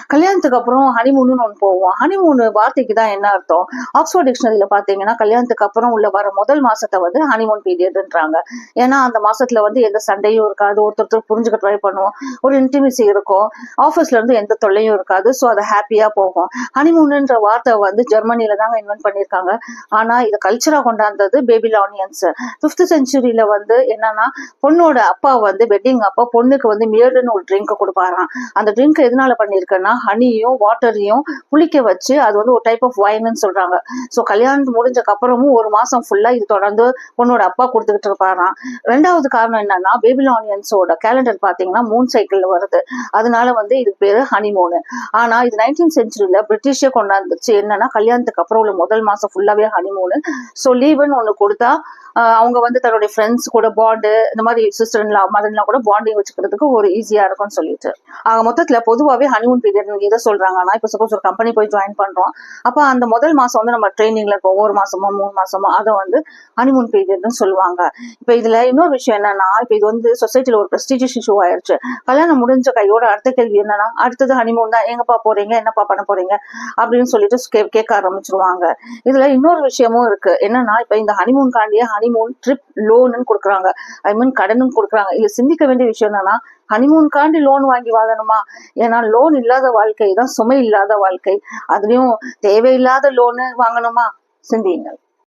கல்யாணத்துக்கு அப்புறம் ஹனிமூன் ஒன்று போவோம். ஹனிமூன் வார்த்தைக்கு தான் என்ன அர்த்தம்? ஆக்ஸ்போர்ட் டிக்ஷனரியில பாத்தீங்கன்னா கல்யாணத்துக்கு அப்புறம் உள்ள வர முதல் மாசத்தை வந்து ஹனிமூன் பீரியட்ன்றாங்க. ஏன்னா அந்த மாசத்துல வந்து எந்த சண்டையும் இருக்காது, ஒருத்தர் புரிஞ்சுக்க ட்ரை பண்ணுவோம், ஒரு இன்டிமேசி இருக்கும், ஆஃபீஸ்ல இருந்து எந்த தொல்லையும் இருக்காது. ஸோ அது ஹாப்பியா போகும். ஹனிமூன்ன்ற வார்த்தை வந்து ஜெர்மனில தாங்க இன்வென்ட் பண்ணியிருக்காங்க. ஆனா இதை கல்ச்சரா கொண்டாந்தது பேபிலானியன்ஸ். 5th செஞ்சுரியில வந்து என்னன்னா, பொண்ணோட அப்பா வந்து வெட்டிங் அப்பா பொண்ணுக்கு வந்து மியர்டுன்னு ஒரு ட்ரிங்க் கொடுப்பாராம். அந்த ட்ரிங்க் எதனால பண்ணிருக்கேன்னா, ஹனியும் வாட்டரையும் புளிக்க வச்சு அது வந்து ஒரு டைப் ஆஃப் வைன்னு சொல்றாங்க. ஸோ கல்யாணம் முடிஞ்சக்கு அப்புறமும் ஒரு மாசம் ஃபுல்லா இது தொடர்ந்து பொண்ணோட அப்பா கொடுத்துக்கிட்டு இருப்பாராம். ரெண்டாவது காரணம் என்னன்னா, பேபிலானியன்ஸோட கேலண்டர் பாத்தீங்கன்னா மூன் சைக்கிள் வருது. அதனால வந்து இது பேரு ஹனிமூனு. ஆனா இது 19th செஞ்சுரியில பிரிட்டிஷே கொண்டாந்துச்சு. என்னன்னா, கல்யாணத்துக்கு அப்புறம் உள்ள முதல் மாசம் ஃபுல்லாவே ஹனிமூனு. ஸோ லீவுன்னு ஒண்ணு கொடுத்தா அவங்க வந்து தன்னுடைய ஃப்ரெண்ட்ஸ் கூட பாண்டு, இந்த மாதிரி சிஸ்டர்லா மதர்லாம் கூட பாண்டிங் வச்சுக்கிறதுக்கு ஒரு ஈஸியா இருக்கும்னு சொல்லிட்டு மொத்தத்துல பொதுவாகவே ஹனிமூன் பீரியட் எதை சொல்றாங்கன்னா, இப்போ சப்போஸ் ஒரு கம்பெனி போய் ஜாயின் பண்றோம், அப்ப அந்த முதல் மாசம் வந்து நம்ம ட்ரைனிங்ல இருப்போம், ஒரு மாசமோ 3 மாசமோ, அதை வந்து ஹனிமூன் பீரியட்னு சொல்லுவாங்க. இப்ப இதுல இன்னொரு விஷயம் என்னன்னா, இப்ப இது வந்து சொசைட்டில ஒரு பிரஸ்டீஜியஸ் இஷ்யூ ஆயிருச்சு. கல்யாணம் முடிஞ்ச கையோட அடுத்த கேள்வி என்னன்னா, அடுத்தது ஹனிமூன் தான், எங்கப்பா போறீங்க, என்னப்பா பண்ண போறீங்க அப்படின்னு சொல்லிட்டு கேட்க ஆரம்பிச்சிருவாங்க. இதுல இன்னொரு விஷயமும் இருக்கு. என்னன்னா, இப்ப இந்த ஹனிமூன் காண்டிய ஹனிமூன் ட்ரிப் லோன்னு கொடுக்குறாங்க, ஐ மீன் கடனும் கொடுக்குறாங்க. இதுல சிந்திக்க வேண்டிய விஷயம் என்னன்னா, ஹனிமூன்காண்டி லோன் வாங்கி வாழணுமா? ஏன்னா லோன் இல்லாத வாழ்க்கை தான் சுமை இல்லாத வாழ்க்கை. அதுலயும் தேவையில்லாத லோனு வாங்கணுமா? சிந்தியுங்கள்.